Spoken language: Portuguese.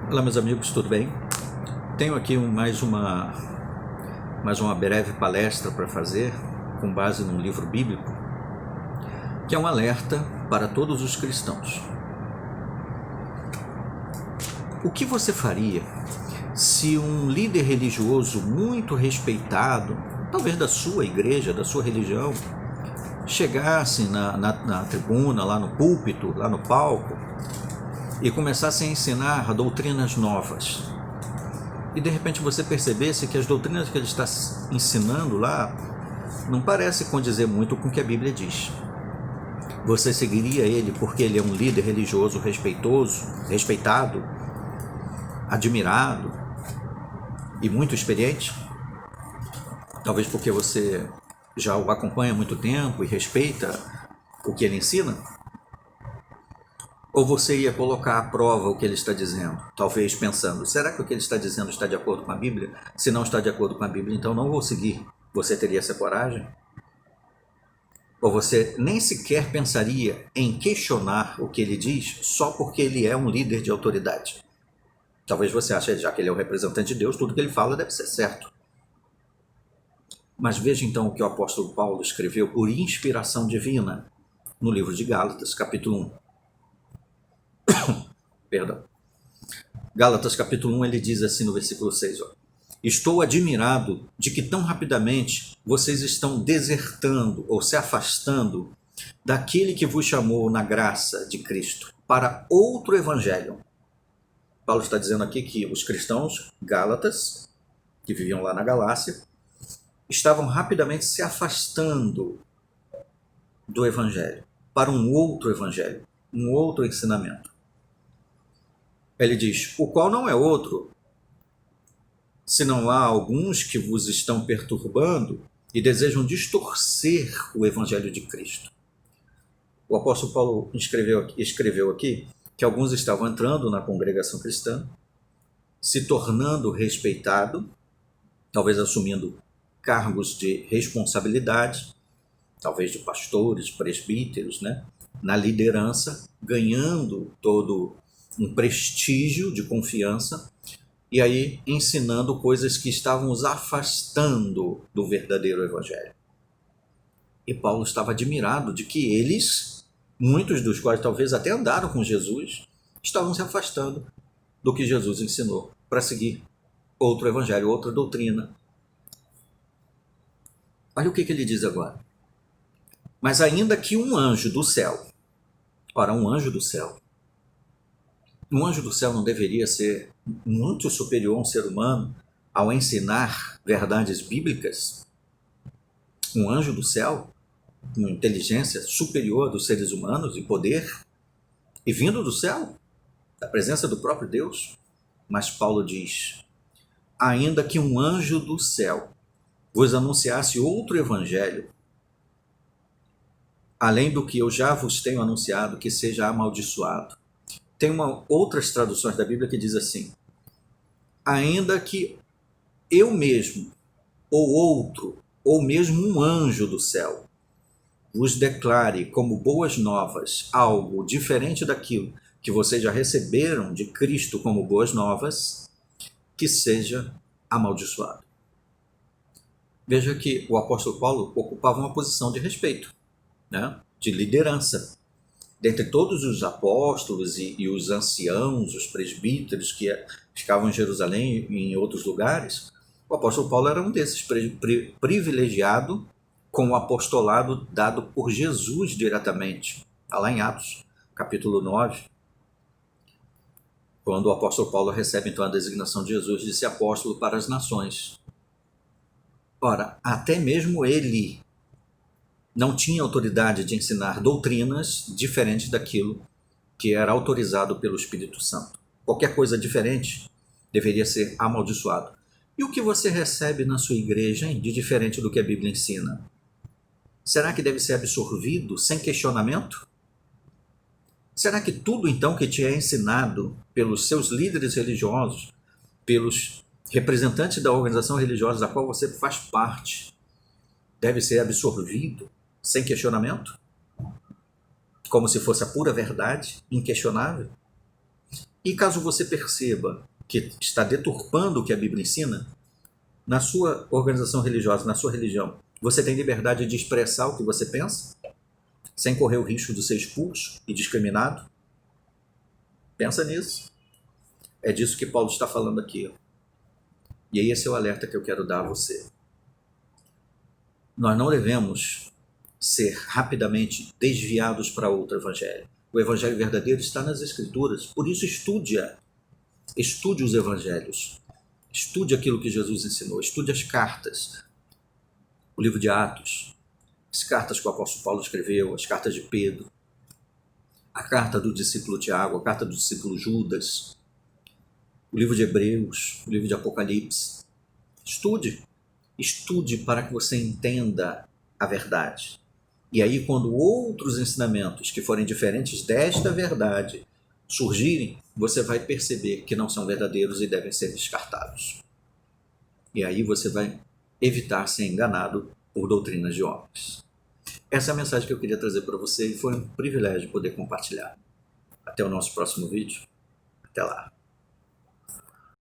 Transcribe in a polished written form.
Olá, meus amigos, tudo bem? Tenho aqui mais uma breve palestra para fazer, com base num livro bíblico, que é um alerta para todos os cristãos. O que você faria se um líder religioso muito respeitado, talvez da sua igreja, da sua religião, chegasse na tribuna, lá no púlpito, lá no palco, e começasse a ensinar doutrinas novas? E de repente você percebesse que as doutrinas que ele está ensinando lá não parece condizer muito com o que a Bíblia diz. Você seguiria ele porque ele é um líder religioso respeitado, admirado e muito experiente? Talvez porque você já o acompanha há muito tempo e respeita o que ele ensina? Ou você ia colocar à prova o que ele está dizendo, talvez pensando, será que o que ele está dizendo está de acordo com a Bíblia? Se não está de acordo com a Bíblia, então não vou seguir. Você teria essa coragem? Ou você nem sequer pensaria em questionar o que ele diz só porque ele é um líder de autoridade? Talvez você ache, já que ele é o representante de Deus, tudo que ele fala deve ser certo. Mas veja então o que o apóstolo Paulo escreveu por inspiração divina no livro de Gálatas, capítulo 1. Perdão. Gálatas capítulo 1, ele diz assim no versículo 6, estou admirado de que tão rapidamente vocês estão desertando ou se afastando daquele que vos chamou na graça de Cristo para outro evangelho. Paulo está dizendo aqui que os cristãos gálatas, que viviam lá na Galácia, estavam rapidamente se afastando do evangelho para um outro evangelho, um outro ensinamento. Ele diz, o qual não é outro, senão há alguns que vos estão perturbando e desejam distorcer o evangelho de Cristo. O apóstolo Paulo escreveu aqui que alguns estavam entrando na congregação cristã, se tornando respeitado, talvez assumindo cargos de responsabilidade, talvez de pastores, presbíteros, na liderança, ganhando todo um prestígio de confiança, e aí ensinando coisas que estavam os afastando do verdadeiro evangelho. E Paulo estava admirado de que eles, muitos dos quais talvez até andaram com Jesus, estavam se afastando do que Jesus ensinou para seguir outro evangelho, outra doutrina. Olha o que ele diz agora. Mas ainda que um anjo do céu, um anjo do céu não deveria ser muito superior a um ser humano ao ensinar verdades bíblicas? Um anjo do céu, com inteligência superior dos seres humanos e poder, e vindo do céu, da presença do próprio Deus. Mas Paulo diz, ainda que um anjo do céu vos anunciasse outro evangelho, além do que eu já vos tenho anunciado, que seja amaldiçoado. Tem outras traduções da Bíblia que diz assim, ainda que eu mesmo, ou outro, ou mesmo um anjo do céu, vos declare como boas novas algo diferente daquilo que vocês já receberam de Cristo como boas novas, que seja amaldiçoado. Veja que o apóstolo Paulo ocupava uma posição de respeito, de liderança. Dentre todos os apóstolos e os anciãos, os presbíteros que ficavam em Jerusalém e em outros lugares, o apóstolo Paulo era um desses, privilegiado com o apostolado dado por Jesus diretamente. Está lá em Atos, capítulo 9, quando o apóstolo Paulo recebe então a designação de Jesus de ser apóstolo para as nações. Ora, até mesmo ele não tinha autoridade de ensinar doutrinas diferentes daquilo que era autorizado pelo Espírito Santo. Qualquer coisa diferente deveria ser amaldiçoado. E o que você recebe na sua igreja, de diferente do que a Bíblia ensina? Será que deve ser absorvido sem questionamento? Será que tudo então que te é ensinado pelos seus líderes religiosos, pelos representantes da organização religiosa da qual você faz parte, deve ser absorvido sem questionamento? Como se fosse a pura verdade, inquestionável? E caso você perceba que está deturpando o que a Bíblia ensina, na sua organização religiosa, na sua religião, você tem liberdade de expressar o que você pensa, sem correr o risco de ser expulso e discriminado? Pensa nisso. É disso que Paulo está falando aqui. E aí esse é o alerta que eu quero dar a você. Nós não devemos ser rapidamente desviados para outro evangelho. O evangelho verdadeiro está nas Escrituras. Por isso estude-a. Estude os evangelhos. Estude aquilo que Jesus ensinou. Estude as cartas. O livro de Atos. As cartas que o apóstolo Paulo escreveu. As cartas de Pedro. A carta do discípulo Tiago. A carta do discípulo Judas. O livro de Hebreus. O livro de Apocalipse. Estude. Estude para que você entenda a verdade. E aí, quando outros ensinamentos que forem diferentes desta verdade surgirem, você vai perceber que não são verdadeiros e devem ser descartados. E aí você vai evitar ser enganado por doutrinas de homens. Essa é a mensagem que eu queria trazer para você e foi um privilégio poder compartilhar. Até o nosso próximo vídeo. Até lá.